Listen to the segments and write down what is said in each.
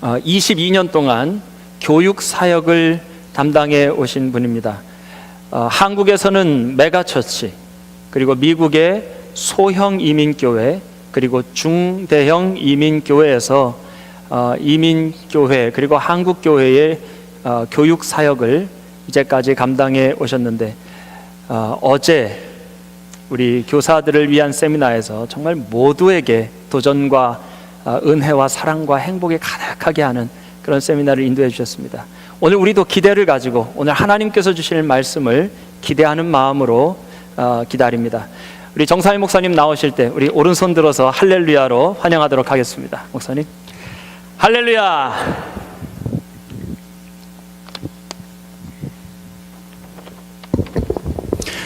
22년 동안 교육 사역을 담당해 오신 분입니다. 한국에서는 메가처치, 그리고 미국의 소형 이민교회, 그리고 중대형 이민교회에서 이민교회 그리고 한국교회의 교육 사역을 이제까지 감당해 오셨는데, 어제 우리 교사들을 위한 세미나에서 정말 모두에게 도전과 은혜와 사랑과 행복이 가득하게 하는 그런 세미나를 인도해 주셨습니다. 오늘 우리도 기대를 가지고 오늘 하나님께서 주실 말씀을 기대하는 마음으로 기다립니다. 우리 정상희 목사님 나오실 때 우리 오른손 들어서 할렐루야로 환영하도록 하겠습니다. 목사님, 할렐루야.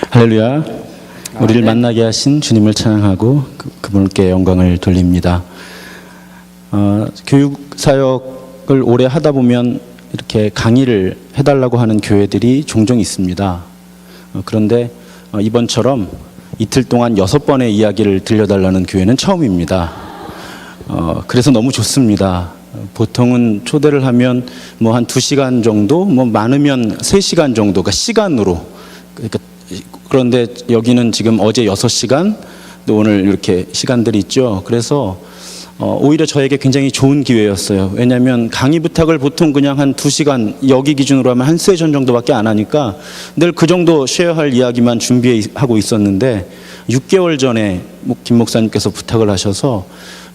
할렐루야. 우리를 만나게 하신 주님을 찬양하고 그분께 영광을 돌립니다. 교육 사역을 오래 하다 보면 이렇게 강의를 해달라고 하는 교회들이 종종 있습니다. 그런데 이번처럼 이틀 동안 6번의 이야기를 들려달라는 교회는 처음입니다. 그래서 너무 좋습니다. 보통은 초대를 하면 뭐 한 2시간 정도, 뭐 많으면 3시간 정도가 시간으로. 그런데 여기는 지금 어제 6시간, 또 오늘 이렇게 시간들이 있죠. 그래서 오히려 저에게 굉장히 좋은 기회였어요. 왜냐하면 강의 부탁을 보통 그냥 한 2시간, 여기 기준으로 하면 한 세션 정도밖에 안 하니까 늘 그 정도 쉐어할 이야기만 준비하고 있었는데 6개월 전에 김 목사님께서 부탁을 하셔서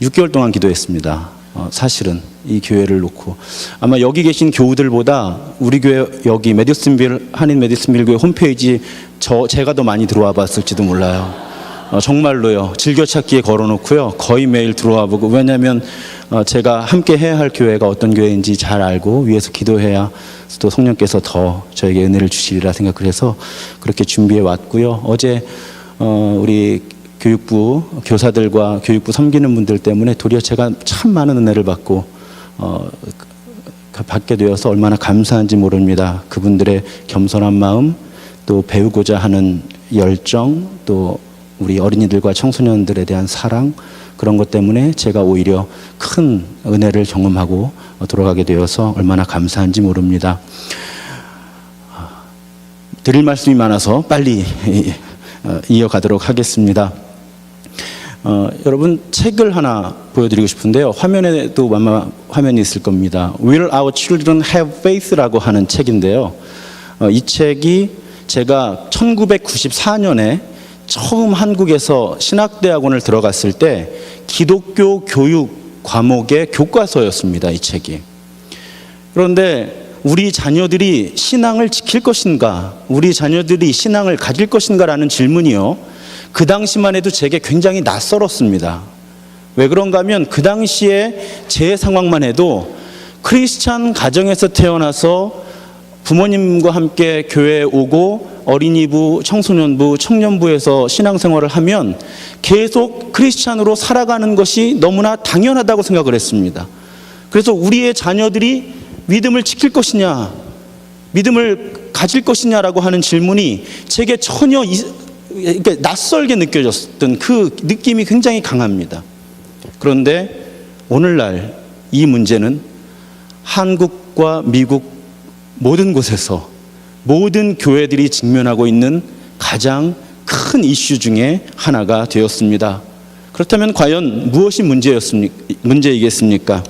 6개월 동안 기도했습니다. 사실은 이 교회를 놓고 아마 여기 계신 교우들보다 우리 교회 여기 한인 메디슨빌 교회 홈페이지 제가 더 많이 들어와 봤을지도 몰라요. 정말로요. 즐겨찾기에 걸어놓고요. 거의 매일 들어와 보고, 왜냐하면 제가 함께 해야 할 교회가 어떤 교회인지 잘 알고 위에서 기도해야 또 성령께서 더 저에게 은혜를 주시리라 생각을 해서 그렇게 준비해 왔고요. 어제 우리 교육부 교사들과 교육부 섬기는 분들 때문에 도리어 제가 참 많은 은혜를 받고 받게 되어서 얼마나 감사한지 모릅니다. 그분들의 겸손한 마음, 또 배우고자 하는 열정, 또 우리 어린이들과 청소년들에 대한 사랑, 그런 것 때문에 제가 오히려 큰 은혜를 경험하고 돌아가게 되어서 얼마나 감사한지 모릅니다. 드릴 말씀이 많아서 빨리 이어가도록 하겠습니다. 여러분, 책을 하나 보여드리고 싶은데요. 화면에도 아마 화면이 있을 겁니다. Will Our Children Have Faith라고 하는 책인데요. 이 책이 제가 1994년에 처음 한국에서 신학대학원을 들어갔을 때 기독교 교육 과목의 교과서였습니다. 이 책이. 그런데 우리 자녀들이 신앙을 지킬 것인가, 우리 자녀들이 신앙을 가질 것인가라는 질문이요, 그 당시만 해도 제게 굉장히 낯설었습니다. 왜 그런가 하면 그 당시에 제 상황만 해도 크리스찬 가정에서 태어나서 부모님과 함께 교회에 오고 어린이부, 청소년부, 청년부에서 신앙생활을 하면 계속 크리스찬으로 살아가는 것이 너무나 당연하다고 생각을 했습니다. 그래서 우리의 자녀들이 믿음을 지킬 것이냐, 믿음을 가질 것이냐라고 하는 질문이 제게 전혀 낯설게 느껴졌던 그 느낌이 굉장히 강합니다. 그런데 오늘날 이 문제는 한국과 미국 모든 곳에서 모든 교회들이 직면하고 있는 가장 큰 이슈 중에 하나가 되었습니다. 그렇다면 과연 무엇이 문제이겠습니까?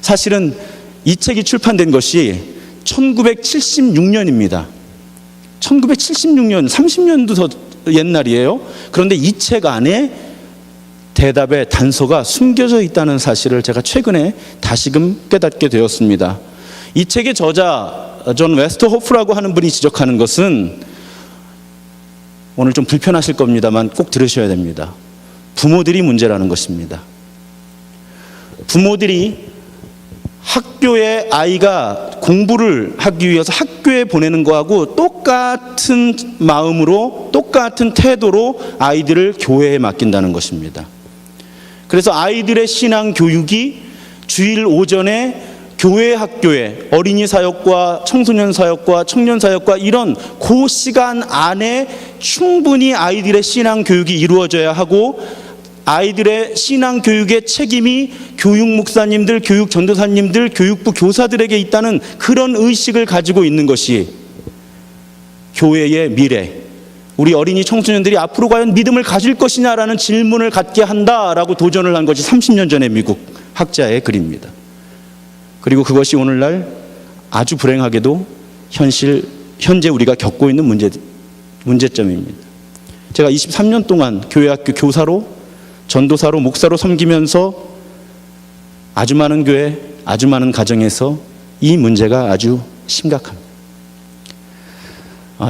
사실은 이 책이 출판된 것이 1976년입니다. 1976년, 30년도 더 옛날이에요. 그런데 이 책 안에 대답의 단서가 숨겨져 있다는 사실을 제가 최근에 다시금 깨닫게 되었습니다. 이 책의 저자 존 웨스터호프라고 하는 분이 지적하는 것은, 오늘 좀 불편하실 겁니다만 꼭 들으셔야 됩니다. 부모들이 문제라는 것입니다. 부모들이 학교에 아이가 공부를 하기 위해서 학교에 보내는 거하고 똑같은 마음으로, 똑같은 태도로 아이들을 교회에 맡긴다는 것입니다. 그래서 아이들의 신앙 교육이 주일 오전에 교회 학교에 어린이 사역과 청소년 사역과 청년 사역과 이런 그 시간 안에 충분히 아이들의 신앙 교육이 이루어져야 하고, 아이들의 신앙 교육의 책임이 교육 목사님들, 교육 전도사님들, 교육부 교사들에게 있다는 그런 의식을 가지고 있는 것이 교회의 미래, 우리 어린이 청소년들이 앞으로 과연 믿음을 가질 것이냐라는 질문을 갖게 한다라고 도전을 한 것이 30년 전의 미국 학자의 글입니다. 그리고 그것이 오늘날 아주 불행하게도 현재 우리가 겪고 있는 문제점입니다. 제가 23년 동안 교회학교 교사로, 전도사로, 목사로 섬기면서 아주 많은 교회, 아주 많은 가정에서 이 문제가 아주 심각합니다.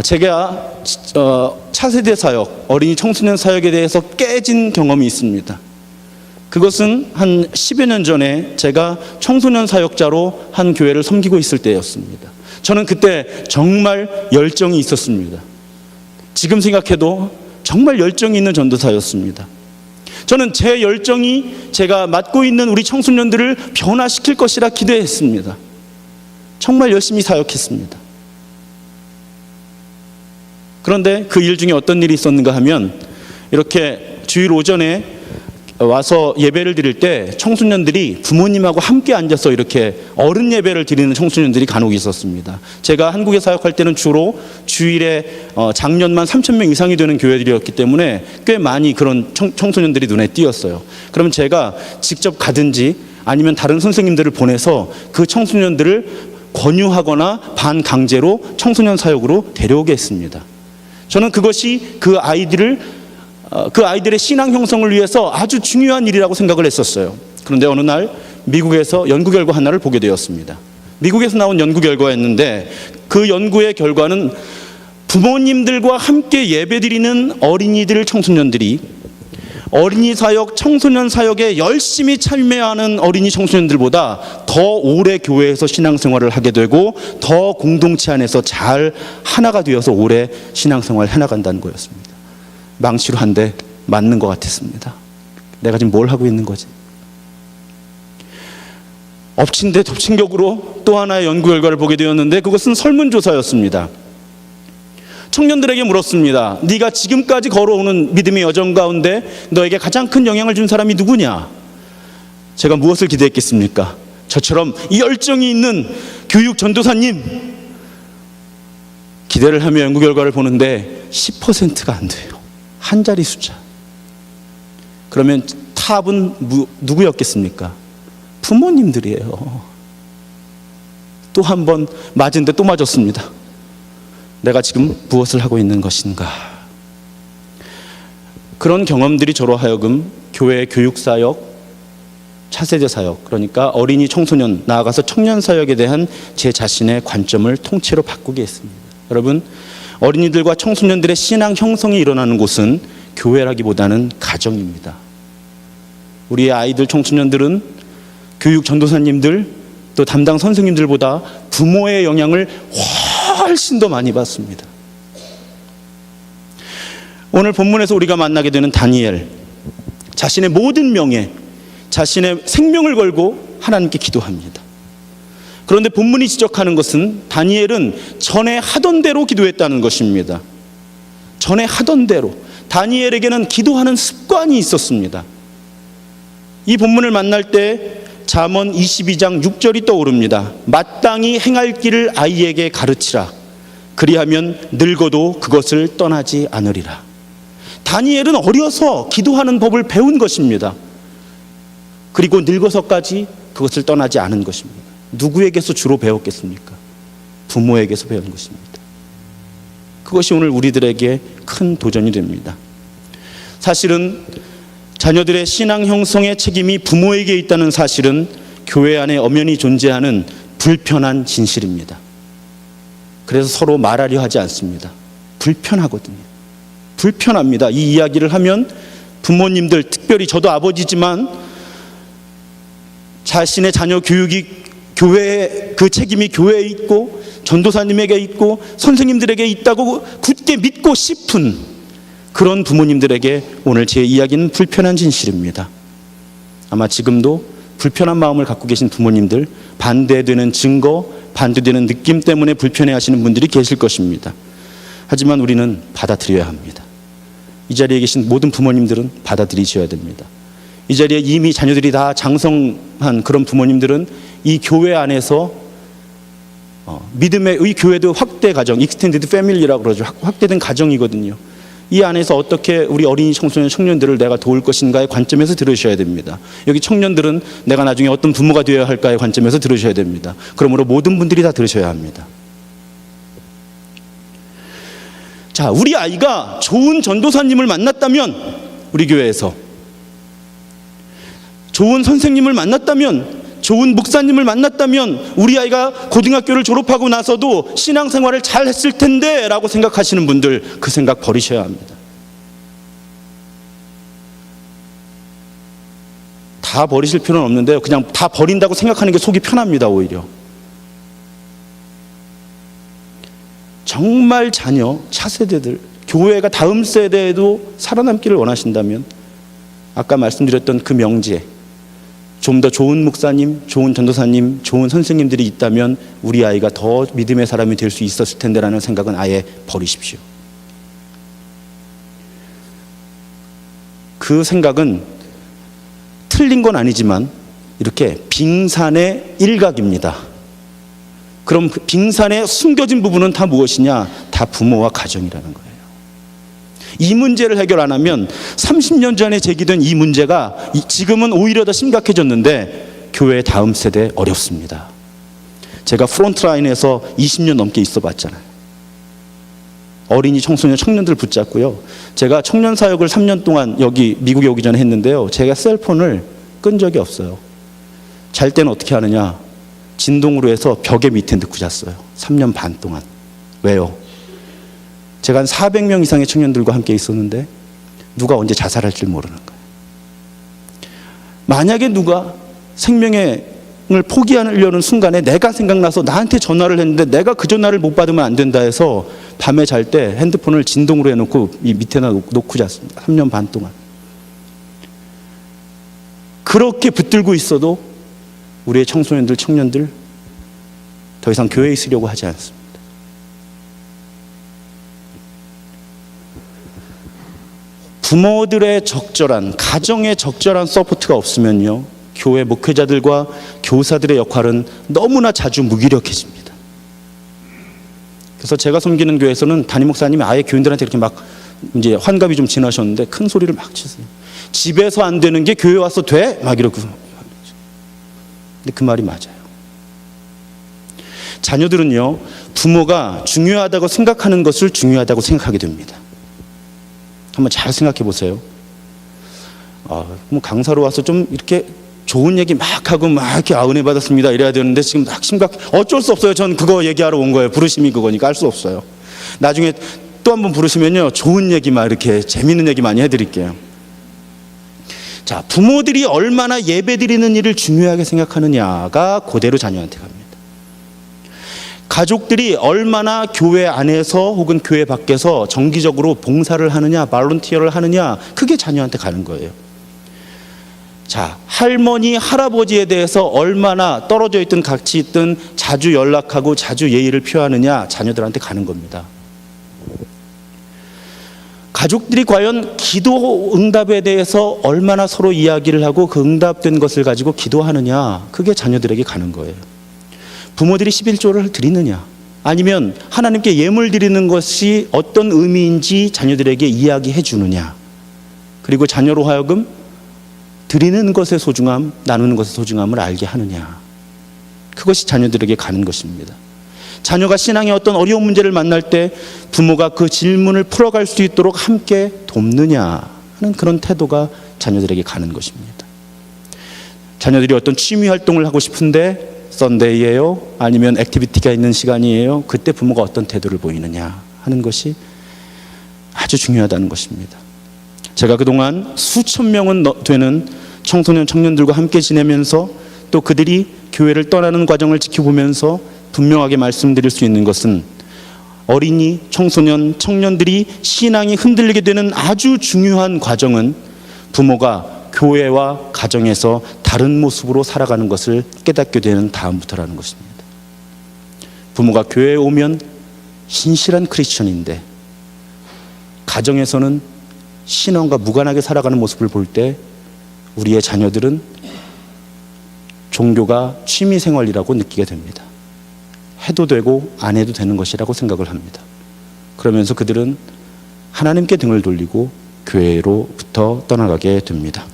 제가 차세대 사역, 어린이 청소년 사역에 대해서 깨진 경험이 있습니다. 그것은 한 10여 년 전에 제가 청소년 사역자로 한 교회를 섬기고 있을 때였습니다. 저는 그때 정말 열정이 있었습니다. 지금 생각해도 정말 열정이 있는 전도사였습니다. 저는 제 열정이 제가 맡고 있는 우리 청소년들을 변화시킬 것이라 기대했습니다. 정말 열심히 사역했습니다. 그런데 그 일 중에 어떤 일이 있었는가 하면, 이렇게 주일 오전에 와서 예배를 드릴 때 청소년들이 부모님하고 함께 앉아서 이렇게 어른 예배를 드리는 청소년들이 간혹 있었습니다. 제가 한국에 사역할 때는 주로 주일에 작년만 3,000명 이상이 되는 교회들이었기 때문에 꽤 많이 그런 청소년들이 눈에 띄었어요. 그러면 제가 직접 가든지 아니면 다른 선생님들을 보내서 그 청소년들을 권유하거나 반강제로 청소년 사역으로 데려오게 했습니다. 저는 그것이 그 아이들의 신앙 형성을 위해서 아주 중요한 일이라고 생각을 했었어요. 그런데 어느 날 미국에서 연구 결과 하나를 보게 되었습니다. 미국에서 나온 연구 결과였는데, 그 연구의 결과는 부모님들과 함께 예배드리는 어린이들, 청소년들이 어린이 사역, 청소년 사역에 열심히 참여하는 어린이 청소년들보다 더 오래 교회에서 신앙생활을 하게 되고 더 공동체 안에서 잘 하나가 되어서 오래 신앙생활을 해나간다는 거였습니다. 망치로 한 대 맞는 것 같았습니다. 내가 지금 뭘 하고 있는 거지? 엎친 데 덮친 격으로 또 하나의 연구 결과를 보게 되었는데, 그것은 설문조사였습니다. 청년들에게 물었습니다. 네가 지금까지 걸어오는 믿음의 여정 가운데 너에게 가장 큰 영향을 준 사람이 누구냐? 제가 무엇을 기대했겠습니까? 저처럼 이 열정이 있는 교육 전도사님. 기대를 하며 연구 결과를 보는데 10%가 안 돼요. 한 자리 숫자. 그러면 탑은 누구였겠습니까? 부모님들이에요. 또 한 번 맞은데 또 맞았습니다. 내가 지금 무엇을 하고 있는 것인가? 그런 경험들이 저로 하여금 교회 교육사역, 차세대 사역, 그러니까 어린이 청소년, 나아가서 청년 사역에 대한 제 자신의 관점을 통째로 바꾸게 했습니다. 여러분, 어린이들과 청소년들의 신앙 형성이 일어나는 곳은 교회라기보다는 가정입니다. 우리의 아이들, 청소년들은 교육 전도사님들, 또 담당 선생님들보다 부모의 영향을 훨씬 더 많이 받습니다. 오늘 본문에서 우리가 만나게 되는 다니엘, 자신의 모든 명예, 자신의 생명을 걸고 하나님께 기도합니다. 그런데 본문이 지적하는 것은 다니엘은 전에 하던 대로 기도했다는 것입니다. 전에 하던 대로. 다니엘에게는 기도하는 습관이 있었습니다. 이 본문을 만날 때 잠언 22장 6절이 떠오릅니다. 마땅히 행할 길을 아이에게 가르치라. 그리하면 늙어도 그것을 떠나지 않으리라. 다니엘은 어려서 기도하는 법을 배운 것입니다. 그리고 늙어서까지 그것을 떠나지 않은 것입니다. 누구에게서 주로 배웠겠습니까? 부모에게서 배운 것입니다. 그것이 오늘 우리들에게 큰 도전이 됩니다. 사실은 자녀들의 신앙 형성의 책임이 부모에게 있다는 사실은 교회 안에 엄연히 존재하는 불편한 진실입니다. 그래서 서로 말하려 하지 않습니다. 불편하거든요. 불편합니다. 이 이야기를 하면 부모님들, 특별히 저도 아버지지만 자신의 자녀 교육이 교회에, 그 책임이 교회에 있고 전도사님에게 있고 선생님들에게 있다고 굳게 믿고 싶은 그런 부모님들에게 오늘 제 이야기는 불편한 진실입니다. 아마 지금도 불편한 마음을 갖고 계신 부모님들, 반대되는 증거, 반대되는 느낌 때문에 불편해하시는 분들이 계실 것입니다. 하지만 우리는 받아들여야 합니다. 이 자리에 계신 모든 부모님들은 받아들이셔야 됩니다. 이 자리에 이미 자녀들이 다 장성한 그런 부모님들은 이 교회 안에서 믿음의 교회도 확대 가정, 익스텐디드 패밀리라고 그러죠. 확대된 가정이거든요. 이 안에서 어떻게 우리 어린이 청소년 청년들을 내가 도울 것인가의 관점에서 들으셔야 됩니다. 여기 청년들은 내가 나중에 어떤 부모가 되어야 할까의 관점에서 들으셔야 됩니다. 그러므로 모든 분들이 다 들으셔야 합니다. 자, 우리 아이가 좋은 전도사님을 만났다면, 우리 교회에서 좋은 선생님을 만났다면, 좋은 목사님을 만났다면 우리 아이가 고등학교를 졸업하고 나서도 신앙생활을 잘 했을 텐데 라고 생각하시는 분들, 그 생각 버리셔야 합니다. 다 버리실 필요는 없는데요, 그냥 다 버린다고 생각하는 게 속이 편합니다. 오히려 정말 자녀, 차세대들, 교회가 다음 세대에도 살아남기를 원하신다면 아까 말씀드렸던 그 명제, 좀 더 좋은 목사님, 좋은 전도사님, 좋은 선생님들이 있다면 우리 아이가 더 믿음의 사람이 될 수 있었을 텐데라는 생각은 아예 버리십시오. 그 생각은 틀린 건 아니지만 이렇게 빙산의 일각입니다. 그럼 그 빙산에 숨겨진 부분은 다 무엇이냐? 다 부모와 가정이라는 거예요. 이 문제를 해결 안 하면 30년 전에 제기된 이 문제가 지금은 오히려 더 심각해졌는데 교회의 다음 세대 어렵습니다. 제가 프론트라인에서 20년 넘게 있어 봤잖아요. 어린이 청소년 청년들 붙잡고요, 제가 청년 사역을 3년 동안 여기 미국에 오기 전에 했는데요, 제가 셀폰을 끈 적이 없어요. 잘 때는 어떻게 하느냐, 진동으로 해서 벽에 밑에 넣고 잤어요. 3년 반 동안. 왜요? 제가 한 400명 이상의 청년들과 함께 있었는데 누가 언제 자살할지 모르는 거예요. 만약에 누가 생명을 포기하려는 순간에 내가 생각나서 나한테 전화를 했는데 내가 그 전화를 못 받으면 안 된다 해서 밤에 잘 때 핸드폰을 진동으로 해놓고 이 밑에나 놓고 잤습니다. 3년 반 동안. 그렇게 붙들고 있어도 우리의 청소년들, 청년들 더 이상 교회에 있으려고 하지 않습니다. 부모들의 적절한, 가정의 적절한 서포트가 없으면요, 교회 목회자들과 교사들의 역할은 너무나 자주 무기력해집니다. 그래서 제가 섬기는 교회에서는 담임 목사님이 아예 교인들한테 이렇게 막 이제 환갑이 좀 지나셨는데 큰 소리를 막 치세요. 집에서 안 되는 게 교회 와서 돼? 막 이러고. 근데 그 말이 맞아요. 자녀들은요, 부모가 중요하다고 생각하는 것을 중요하다고 생각하게 됩니다. 한번 잘 생각해 보세요. 뭐 강사로 와서 좀 이렇게 좋은 얘기 막 하고 막 이렇게 은혜 받았습니다 이래야 되는데 지금 막 어쩔 수 없어요. 전 그거 얘기하러 온 거예요. 부르심이 그거니까 할 수 없어요. 나중에 또 한번 부르시면요, 좋은 얘기 막 이렇게 재밌는 얘기 많이 해드릴게요. 자, 부모들이 얼마나 예배 드리는 일을 중요하게 생각하느냐가 그대로 자녀한테 갑니다. 가족들이 얼마나 교회 안에서 혹은 교회 밖에서 정기적으로 봉사를 하느냐, 발런티어를 하느냐, 그게 자녀한테 가는 거예요. 자, 할머니, 할아버지에 대해서 얼마나 떨어져 있든 같이 있든 자주 연락하고 자주 예의를 표하느냐, 자녀들한테 가는 겁니다. 가족들이 과연 기도 응답에 대해서 얼마나 서로 이야기를 하고 그 응답된 것을 가지고 기도하느냐, 그게 자녀들에게 가는 거예요. 부모들이 11조를 드리느냐, 아니면 하나님께 예물 드리는 것이 어떤 의미인지 자녀들에게 이야기해 주느냐, 그리고 자녀로 하여금 드리는 것의 소중함, 나누는 것의 소중함을 알게 하느냐, 그것이 자녀들에게 가는 것입니다. 자녀가 신앙의 어떤 어려운 문제를 만날 때 부모가 그 질문을 풀어갈 수 있도록 함께 돕느냐 하는 그런 태도가 자녀들에게 가는 것입니다. 자녀들이 어떤 취미 활동을 하고 싶은데 썬데이예요? 아니면 액티비티가 있는 시간이에요? 그때 부모가 어떤 태도를 보이느냐 하는 것이 아주 중요하다는 것입니다. 제가 그동안 수천 명은 되는 청소년 청년들과 함께 지내면서 또 그들이 교회를 떠나는 과정을 지켜보면서 분명하게 말씀드릴 수 있는 것은, 어린이, 청소년, 청년들이 신앙이 흔들리게 되는 아주 중요한 과정은 부모가 교회와 가정에서 다른 모습으로 살아가는 것을 깨닫게 되는 다음부터라는 것입니다. 부모가 교회에 오면 신실한 크리스천인데 가정에서는 신앙과 무관하게 살아가는 모습을 볼 때 우리의 자녀들은 종교가 취미생활이라고 느끼게 됩니다. 해도 되고 안 해도 되는 것이라고 생각을 합니다. 그러면서 그들은 하나님께 등을 돌리고 교회로부터 떠나가게 됩니다.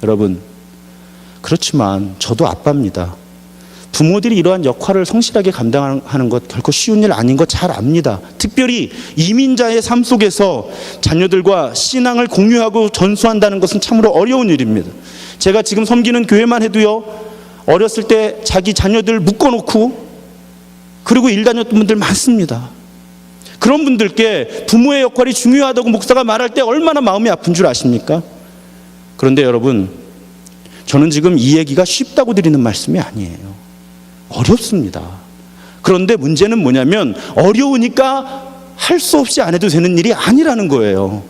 여러분, 그렇지만 저도 아빠입니다. 부모들이 이러한 역할을 성실하게 감당하는 것 결코 쉬운 일 아닌 거 잘 압니다. 특별히 이민자의 삶 속에서 자녀들과 신앙을 공유하고 전수한다는 것은 참으로 어려운 일입니다. 제가 지금 섬기는 교회만 해도요, 어렸을 때 자기 자녀들 묶어놓고 그리고 일 다녔던 분들 많습니다. 그런 분들께 부모의 역할이 중요하다고 목사가 말할 때 얼마나 마음이 아픈 줄 아십니까? 그런데 여러분, 저는 지금 이 얘기가 쉽다고 드리는 말씀이 아니에요. 어렵습니다. 그런데 문제는 뭐냐면 어려우니까 할 수 없이 안 해도 되는 일이 아니라는 거예요.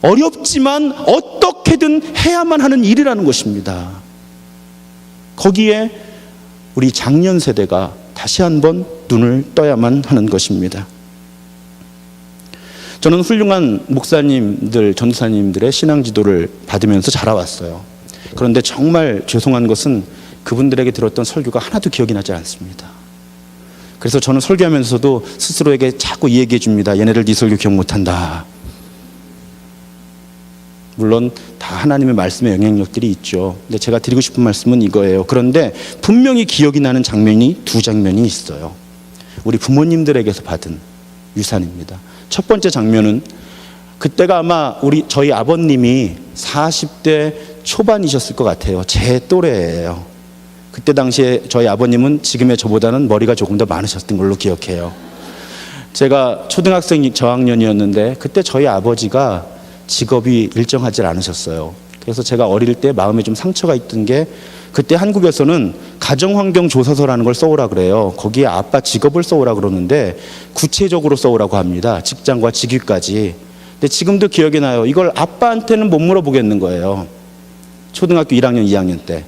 어렵지만 어떻게든 해야만 하는 일이라는 것입니다. 거기에 우리 장년 세대가 다시 한번 눈을 떠야만 하는 것입니다. 저는 훌륭한 목사님들, 전도사님들의 신앙 지도를 받으면서 자라왔어요. 그런데 정말 죄송한 것은 그분들에게 들었던 설교가 하나도 기억이 나지 않습니다. 그래서 저는 설교하면서도 스스로에게 자꾸 이 얘기해 줍니다. 얘네들 네 설교 기억 못한다. 물론 다 하나님의 말씀의 영향력들이 있죠. 근데 제가 드리고 싶은 말씀은 이거예요. 그런데 분명히 기억이 나는 장면이 두 장면이 있어요. 우리 부모님들에게서 받은 유산입니다. 첫 번째 장면은 그때가 아마 저희 아버님이 40대 초반이셨을 것 같아요. 제 또래예요. 그때 당시에 저희 아버님은 지금의 저보다는 머리가 조금 더 많으셨던 걸로 기억해요. 제가 초등학생 저학년이었는데 그때 저희 아버지가 직업이 일정하지 않으셨어요. 그래서 제가 어릴 때 마음에 좀 상처가 있던 게 그때 한국에서는 가정환경조사서라는 걸 써오라 그래요. 거기에 아빠 직업을 써오라 그러는데 구체적으로 써오라고 합니다. 직장과 직위까지. 근데 지금도 기억이 나요. 이걸 아빠한테는 못 물어보겠는 거예요. 초등학교 1학년, 2학년 때.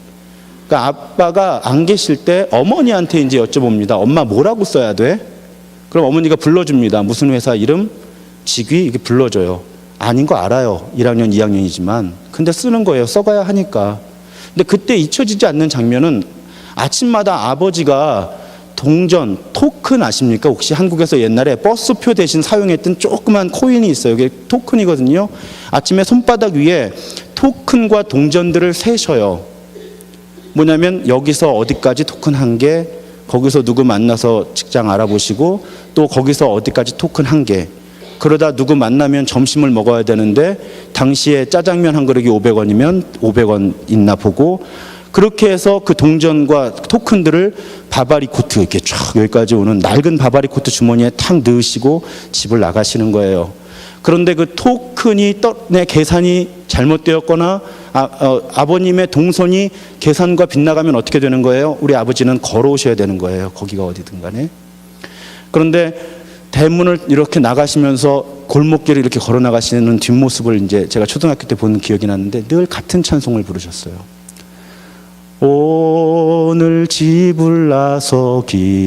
그러니까 아빠가 안 계실 때 어머니한테 이제 여쭤봅니다. 엄마 뭐라고 써야 돼? 그럼 어머니가 불러줍니다. 무슨 회사 이름, 직위 이렇게 불러줘요. 아닌 거 알아요. 1학년, 2학년이지만. 근데 쓰는 거예요. 써가야 하니까. 근데 그때 잊혀지지 않는 장면은 아침마다 아버지가 동전, 토큰 아십니까? 혹시 한국에서 옛날에 버스표 대신 사용했던 조그만 코인이 있어요. 이게 토큰이거든요. 아침에 손바닥 위에 토큰과 동전들을 세셔요. 뭐냐면 여기서 어디까지 토큰 한 개, 거기서 누구 만나서 직장 알아보시고 또 거기서 어디까지 토큰 한 개. 그러다 누구 만나면 점심을 먹어야 되는데 당시에 짜장면 한 그릇이 500원이면 500원 있나 보고 그렇게 해서 그 동전과 토큰들을 바바리 코트 이렇게 쫙 여기까지 오는 낡은 바바리 코트 주머니에 탁 넣으시고 집을 나가시는 거예요. 그런데 그 토큰이 내 계산이 잘못되었거나 아버님의 동선이 계산과 빗나가면 어떻게 되는 거예요? 우리 아버지는 걸어오셔야 되는 거예요. 거기가 어디든 간에. 그런데 대문을 이렇게 나가시면서 골목길을 이렇게 걸어 나가시는 뒷모습을 이제 제가 초등학교 때 본 기억이 나는데 늘 같은 찬송을 부르셨어요. 오늘 집을 나서기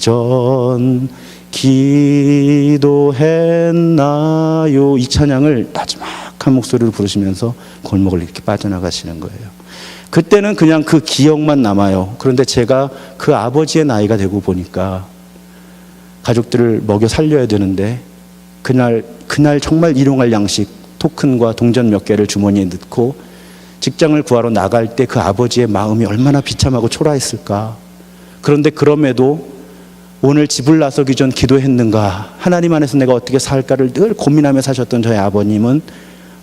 전 기도했나요? 이 찬양을 나지막한 목소리로 부르시면서 골목을 이렇게 빠져나가시는 거예요. 그때는 그냥 그 기억만 남아요. 그런데 제가 그 아버지의 나이가 되고 보니까 가족들을 먹여 살려야 되는데 그날 정말 일용할 양식 토큰과 동전 몇 개를 주머니에 넣고 직장을 구하러 나갈 때 그 아버지의 마음이 얼마나 비참하고 초라했을까. 그런데 그럼에도 오늘 집을 나서기 전 기도했는가, 하나님 안에서 내가 어떻게 살까를 늘 고민하며 사셨던 저희 아버님은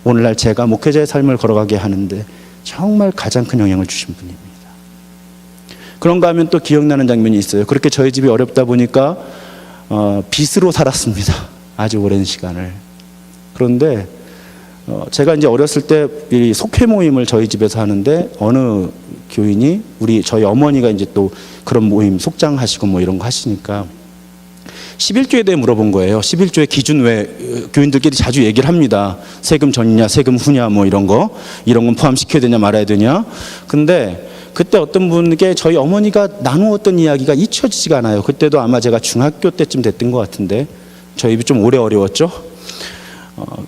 오늘날 제가 목회자의 삶을 걸어가게 하는데 정말 가장 큰 영향을 주신 분입니다. 그런가 하면 또 기억나는 장면이 있어요. 그렇게 저희 집이 어렵다 보니까 빚으로 살았습니다. 아주 오랜 시간을. 그런데 제가 이제 어렸을 때 이 속회 모임을 저희 집에서 하는데 어느 교인이 저희 어머니가 이제 또 그런 모임 속장하시고 뭐 이런 거 하시니까 11조에 대해 물어본 거예요. 11조의 기준 왜 교인들끼리 자주 얘기를 합니다. 세금 전이냐 세금 후냐 뭐 이런 건 포함시켜야 되냐 말아야 되냐. 근데 그때 어떤 분에게 저희 어머니가 나누었던 이야기가 잊혀지지가 않아요. 그때도 아마 제가 중학교 때쯤 됐던 것 같은데 저희 입이 좀 오래 어려웠죠.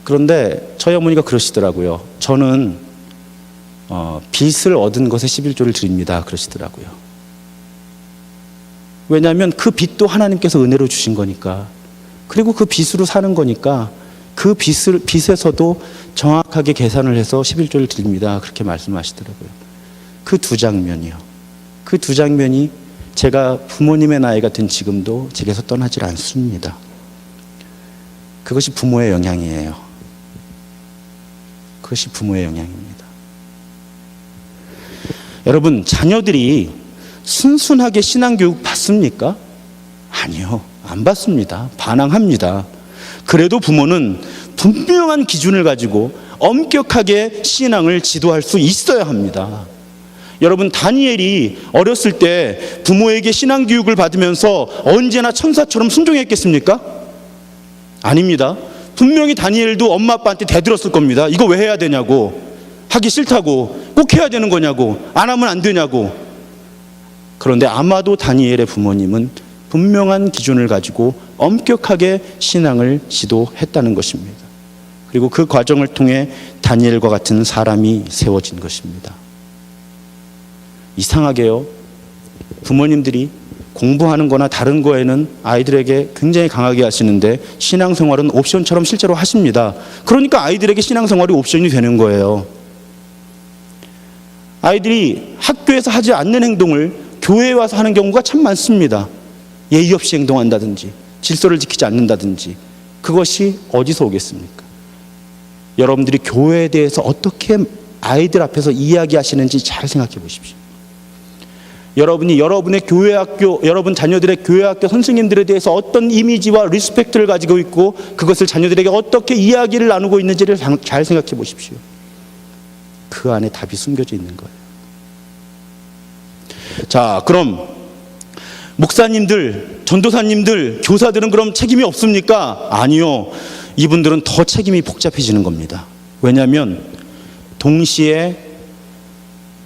그런데 저희 어머니가 그러시더라고요. 저는 빚을 얻은 것에 11조를 드립니다. 그러시더라고요. 왜냐하면 그 빚도 하나님께서 은혜로 주신 거니까. 그리고 그 빚으로 사는 거니까 그 빚에서도 정확하게 계산을 해서 11조를 드립니다. 그렇게 말씀하시더라고요. 그 두 장면이요. 그 두 장면이 제가 부모님의 나이가 된 지금도 제게서 떠나질 않습니다. 그것이 부모의 영향이에요. 그것이 부모의 영향입니다. 여러분, 자녀들이 순순하게 신앙교육 받습니까? 아니요. 안 받습니다. 반항합니다. 그래도 부모는 분명한 기준을 가지고 엄격하게 신앙을 지도할 수 있어야 합니다. 여러분, 다니엘이 어렸을 때 부모에게 신앙교육을 받으면서 언제나 천사처럼 순종했겠습니까? 아닙니다. 분명히 다니엘도 엄마 아빠한테 대들었을 겁니다. 이거 왜 해야 되냐고, 하기 싫다고, 꼭 해야 되는 거냐고, 안 하면 안 되냐고. 그런데 아마도 다니엘의 부모님은 분명한 기준을 가지고 엄격하게 신앙을 지도했다는 것입니다. 그리고 그 과정을 통해 다니엘과 같은 사람이 세워진 것입니다. 이상하게요, 부모님들이 공부하는 거나 다른 거에는 아이들에게 굉장히 강하게 하시는데 신앙생활은 옵션처럼 실제로 하십니다. 그러니까 아이들에게 신앙생활이 옵션이 되는 거예요. 아이들이 학교에서 하지 않는 행동을 교회에 와서 하는 경우가 참 많습니다. 예의 없이 행동한다든지 질서를 지키지 않는다든지. 그것이 어디서 오겠습니까? 여러분들이 교회에 대해서 어떻게 아이들 앞에서 이야기하시는지 잘 생각해 보십시오. 여러분이 여러분의 교회학교, 여러분 자녀들의 교회학교 선생님들에 대해서 어떤 이미지와 리스펙트를 가지고 있고 그것을 자녀들에게 어떻게 이야기를 나누고 있는지를 잘 생각해 보십시오. 그 안에 답이 숨겨져 있는 거예요. 자, 그럼 목사님들, 전도사님들, 교사들은 그럼 책임이 없습니까? 아니요. 이분들은 더 책임이 복잡해지는 겁니다. 왜냐하면 동시에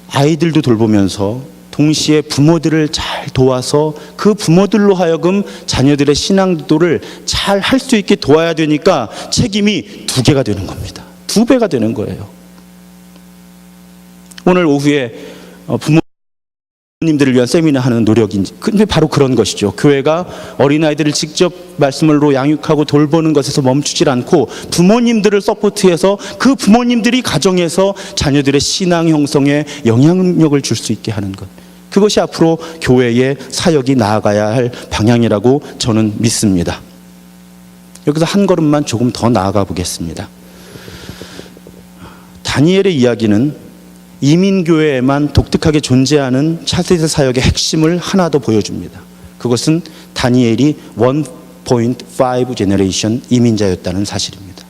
아이들도 돌보면서 동시에 부모들을 잘 도와서 그 부모들로 하여금 자녀들의 신앙도를 잘 할 수 있게 도와야 되니까 책임이 2개가 되는 겁니다. 2배가 되는 거예요. 오늘 오후에 부모님들을 위한 세미나 하는 노력인지, 근데 바로 그런 것이죠. 교회가 어린아이들을 직접 말씀으로 양육하고 돌보는 것에서 멈추질 않고 부모님들을 서포트해서 그 부모님들이 가정에서 자녀들의 신앙 형성에 영향력을 줄 수 있게 하는 것. 그것이 앞으로 교회의 사역이 나아가야 할 방향이라고 저는 믿습니다. 여기서 한 걸음만 조금 더 나아가 보겠습니다. 다니엘의 이야기는 이민교회에만 독특하게 존재하는 차세대 사역의 핵심을 하나 더 보여줍니다. 그것은 다니엘이 1.5 제너레이션 이민자였다는 사실입니다.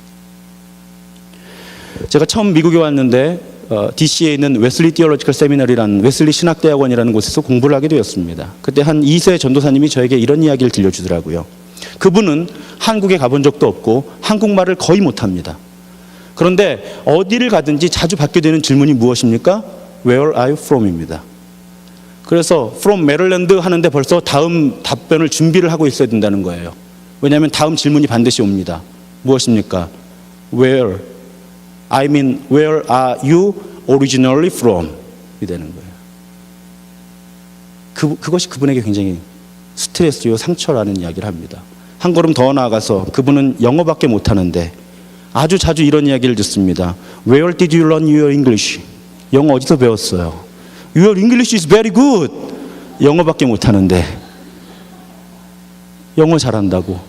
제가 처음 미국에 왔는데 DC에 있는 웨슬리 티올로지컬 세미나리라는 웨슬리 신학대학원이라는 곳에서 공부를 하게 되었습니다. 그때 한 2세 전도사님이 저에게 이런 이야기를 들려주더라고요. 그분은 한국에 가본 적도 없고 한국말을 거의 못합니다. 그런데 어디를 가든지 자주 받게 되는 질문이 무엇입니까? Where are you from? 입니다. 그래서 from Maryland 하는데 벌써 다음 답변을 준비를 하고 있어야 된다는 거예요. 왜냐하면 다음 질문이 반드시 옵니다. 무엇입니까? Where are you originally from? 이 되는 거예요. 그것이 그분에게 굉장히 스트레스요, 상처라는 이야기를 합니다. 한 걸음 더 나아가서 그분은 영어밖에 못하는데 아주 자주 이런 이야기를 듣습니다. Where did you learn your English? 영어 어디서 배웠어요? Your English is very good. 영어밖에 못하는데 영어 잘한다고.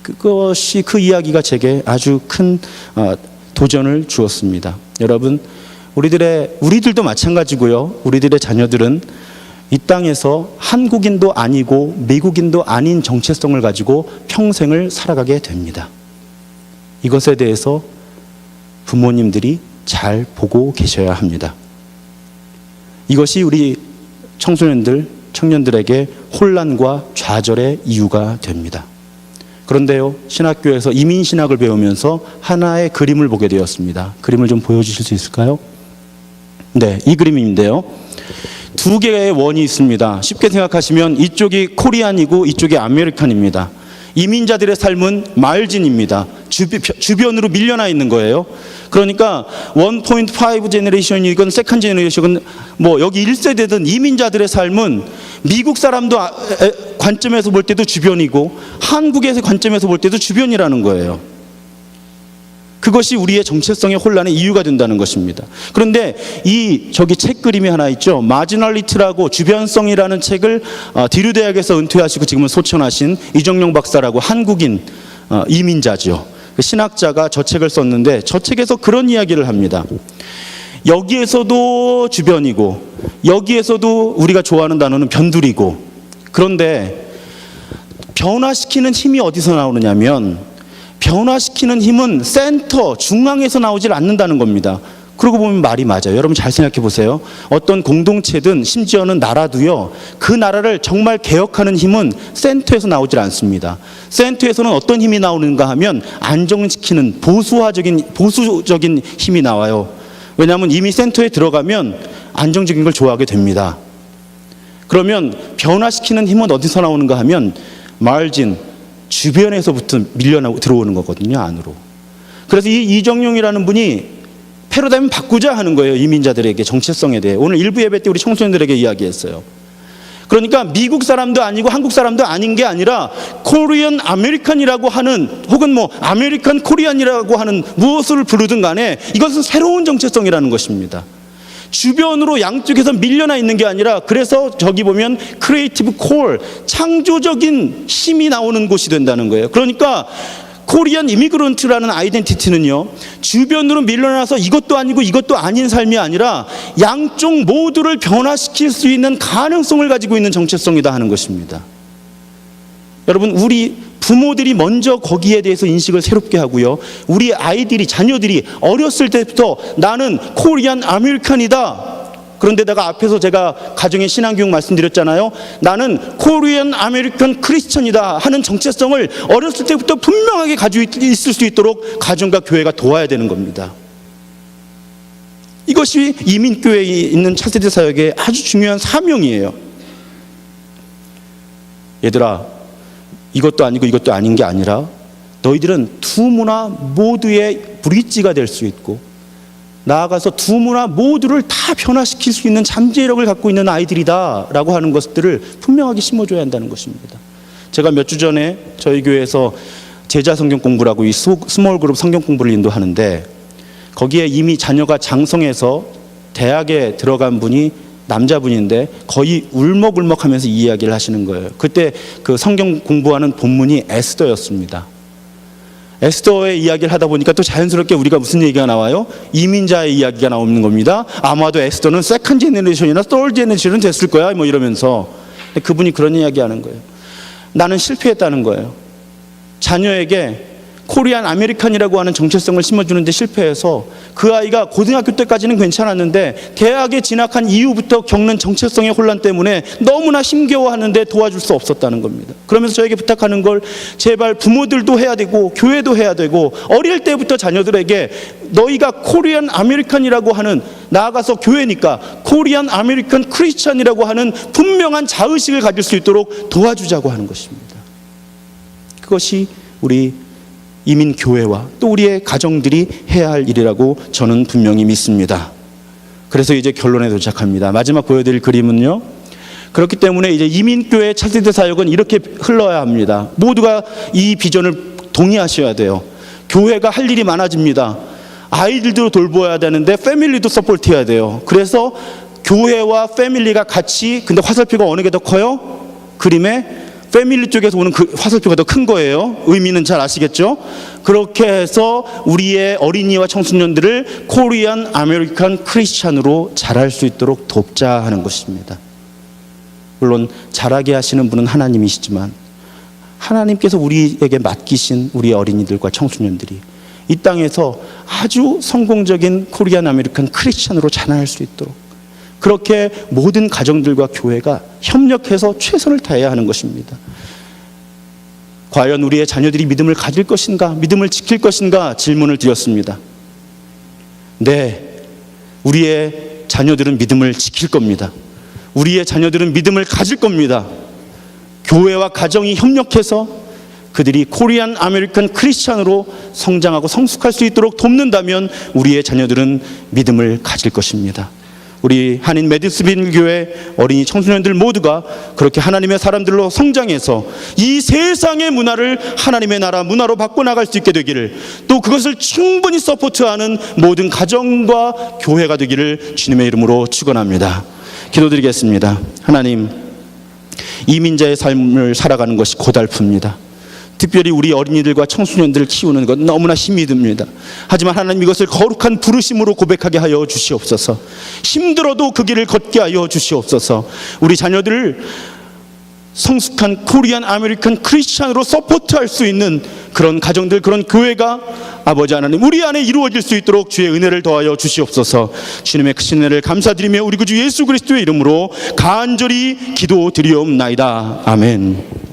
그것이 그 이야기가 제게 아주 큰 도전을 주었습니다. 여러분, 우리들도 마찬가지고요. 우리들의 자녀들은 이 땅에서 한국인도 아니고 미국인도 아닌 정체성을 가지고 평생을 살아가게 됩니다. 이것에 대해서 부모님들이 잘 보고 계셔야 합니다. 이것이 우리 청소년들, 청년들에게 혼란과 좌절의 이유가 됩니다. 그런데요, 신학교에서 이민신학을 배우면서 하나의 그림을 보게 되었습니다. 그림을 좀 보여주실 수 있을까요? 네, 이 그림인데요. 2개의 원이 있습니다. 쉽게 생각하시면 이쪽이 코리안이고 이쪽이 아메리칸입니다. 이민자들의 삶은 마을진입니다. 주변으로 밀려나 있는 거예요. 그러니까 1.5 제너레이션이건 세컨 제너레이션이건 뭐 여기 1세대든 이민자들의 삶은 미국 사람도 관점에서 볼 때도 주변이고 한국에서 관점에서 볼 때도 주변이라는 거예요. 그것이 우리의 정체성의 혼란의 이유가 된다는 것입니다. 그런데 저기 책 그림이 하나 있죠. 마지널리티라고 주변성이라는 책을 디류 대학에서 은퇴하시고 지금은 소천하신 이정용 박사라고 한국인 이민자죠. 신학자가 저 책을 썼는데 저 책에서 그런 이야기를 합니다. 여기에서도 주변이고 여기에서도 우리가 좋아하는 단어는 변두리고, 그런데 변화시키는 힘이 어디서 나오느냐면 변화시키는 힘은 센터, 중앙에서 나오질 않는다는 겁니다. 그러고 보면 말이 맞아요. 여러분 잘 생각해 보세요. 어떤 공동체든 심지어는 나라도요, 그 나라를 정말 개혁하는 힘은 센터에서 나오질 않습니다. 센터에서는 어떤 힘이 나오는가 하면 안정시키는 보수적인 힘이 나와요. 왜냐하면 이미 센터에 들어가면 안정적인 걸 좋아하게 됩니다. 그러면 변화시키는 힘은 어디서 나오는가 하면 마을진, 주변에서부터 들어오는 거거든요, 안으로. 그래서 이 이정용이라는 분이 패러다임을 바꾸자 하는 거예요, 이민자들에게 정체성에 대해. 오늘 일부 예배 때 우리 청소년들에게 이야기했어요. 그러니까 미국 사람도 아니고 한국 사람도 아닌 게 아니라 코리안 아메리칸이라고 하는, 혹은 뭐 아메리칸 코리안이라고 하는 무엇을 부르든 간에 이것은 새로운 정체성이라는 것입니다. 주변으로 양쪽에서 밀려나 있는 게 아니라, 그래서 저기 보면 크리에이티브 콜, 창조적인 힘이 나오는 곳이 된다는 거예요. 그러니까 코리안 이미그런트라는 아이덴티티는요, 주변으로 밀려나서 이것도 아니고 이것도 아닌 삶이 아니라 양쪽 모두를 변화시킬 수 있는 가능성을 가지고 있는 정체성이다 하는 것입니다. 여러분, 우리 부모들이 먼저 거기에 대해서 인식을 새롭게 하고요, 우리 아이들이, 자녀들이 어렸을 때부터 나는 코리안 아메리칸이다. 그런데다가 앞에서 제가 가정의 신앙교육 말씀드렸잖아요. 나는 코리안 아메리칸 크리스천이다 하는 정체성을 어렸을 때부터 분명하게 가지고 있을 수 있도록 가정과 교회가 도와야 되는 겁니다. 이것이 이민교회에 있는 차세대 사역의 아주 중요한 사명이에요. 얘들아, 이것도 아니고 이것도 아닌 게 아니라 너희들은 두 문화 모두의 브릿지가 될 수 있고, 나아가서 두 문화 모두를 다 변화시킬 수 있는 잠재력을 갖고 있는 아이들이다 라고 하는 것들을 분명하게 심어줘야 한다는 것입니다. 제가 몇 주 전에 저희 교회에서 제자 성경 공부라고 이 스몰 그룹 성경 공부를 인도하는데, 거기에 이미 자녀가 장성해서 대학에 들어간 분이 남자분인데 거의 울먹울먹하면서 이 이야기를 하시는 거예요. 그때 그 성경 공부하는 본문이 에스더였습니다. 에스더의 이야기를 하다 보니까 또 자연스럽게 우리가 무슨 얘기가 나와요? 이민자의 이야기가 나오는 겁니다. 아마도 에스더는 세컨 제너레이션이나 서드 제너레이션은 됐을 거야, 뭐 이러면서. 그분이 그런 이야기 하는 거예요. 나는 실패했다는 거예요. 자녀에게 코리안 아메리칸이라고 하는 정체성을 심어주는데 실패해서 그 아이가 고등학교 때까지는 괜찮았는데 대학에 진학한 이후부터 겪는 정체성의 혼란 때문에 너무나 힘겨워하는데 도와줄 수 없었다는 겁니다. 그러면서 저에게 부탁하는 걸, 제발 부모들도 해야 되고 교회도 해야 되고 어릴 때부터 자녀들에게 너희가 코리안 아메리칸이라고 하는, 나아가서 교회니까 코리안 아메리칸 크리스찬이라고 하는 분명한 자의식을 가질 수 있도록 도와주자고 하는 것입니다. 그것이 우리 이민교회와 또 우리의 가정들이 해야 할 일이라고 저는 분명히 믿습니다. 그래서 이제 결론에 도착합니다. 마지막 보여드릴 그림은요, 그렇기 때문에 이제 이민교회 차세대 사역은 이렇게 흘러야 합니다. 모두가 이 비전을 동의하셔야 돼요. 교회가 할 일이 많아집니다. 아이들도 돌보아야 되는데 패밀리도 서포트해야 돼요. 그래서 교회와 패밀리가 같이, 근데 화살표가 어느 게 더 커요? 그림에 패밀리 쪽에서 오는 그 화살표가 더 큰 거예요. 의미는 잘 아시겠죠? 그렇게 해서 우리의 어린이와 청소년들을 코리안 아메리칸 크리스찬으로 자랄 수 있도록 돕자 하는 것입니다. 물론 자라게 하시는 분은 하나님이시지만 하나님께서 우리에게 맡기신 우리 어린이들과 청소년들이 이 땅에서 아주 성공적인 코리안 아메리칸 크리스찬으로 자라날 수 있도록, 그렇게 모든 가정들과 교회가 협력해서 최선을 다해야 하는 것입니다. 과연 우리의 자녀들이 믿음을 가질 것인가, 믿음을 지킬 것인가 질문을 드렸습니다. 네, 우리의 자녀들은 믿음을 지킬 겁니다. 우리의 자녀들은 믿음을 가질 겁니다. 교회와 가정이 협력해서 그들이 코리안 아메리칸 크리스찬으로 성장하고 성숙할 수 있도록 돕는다면 우리의 자녀들은 믿음을 가질 것입니다. 우리 한인 메디스빈 교회 어린이 청소년들 모두가 그렇게 하나님의 사람들로 성장해서 이 세상의 문화를 하나님의 나라 문화로 바꿔나갈 수 있게 되기를, 또 그것을 충분히 서포트하는 모든 가정과 교회가 되기를 주님의 이름으로 축원합니다. 기도드리겠습니다. 하나님, 이민자의 삶을 살아가는 것이 고달픕니다. 특별히 우리 어린이들과 청소년들을 키우는 것 너무나 힘이 듭니다. 하지만 하나님, 이것을 거룩한 부르심으로 고백하게 하여 주시옵소서. 힘들어도 그 길을 걷게 하여 주시옵소서. 우리 자녀들을 성숙한 코리안 아메리칸 크리스찬으로 서포트할 수 있는 그런 가정들, 그런 교회가 아버지 하나님 우리 안에 이루어질 수 있도록 주의 은혜를 더하여 주시옵소서. 주님의 크신 은혜를 감사드리며 우리 구주 예수 그리스도의 이름으로 간절히 기도드리옵나이다. 아멘.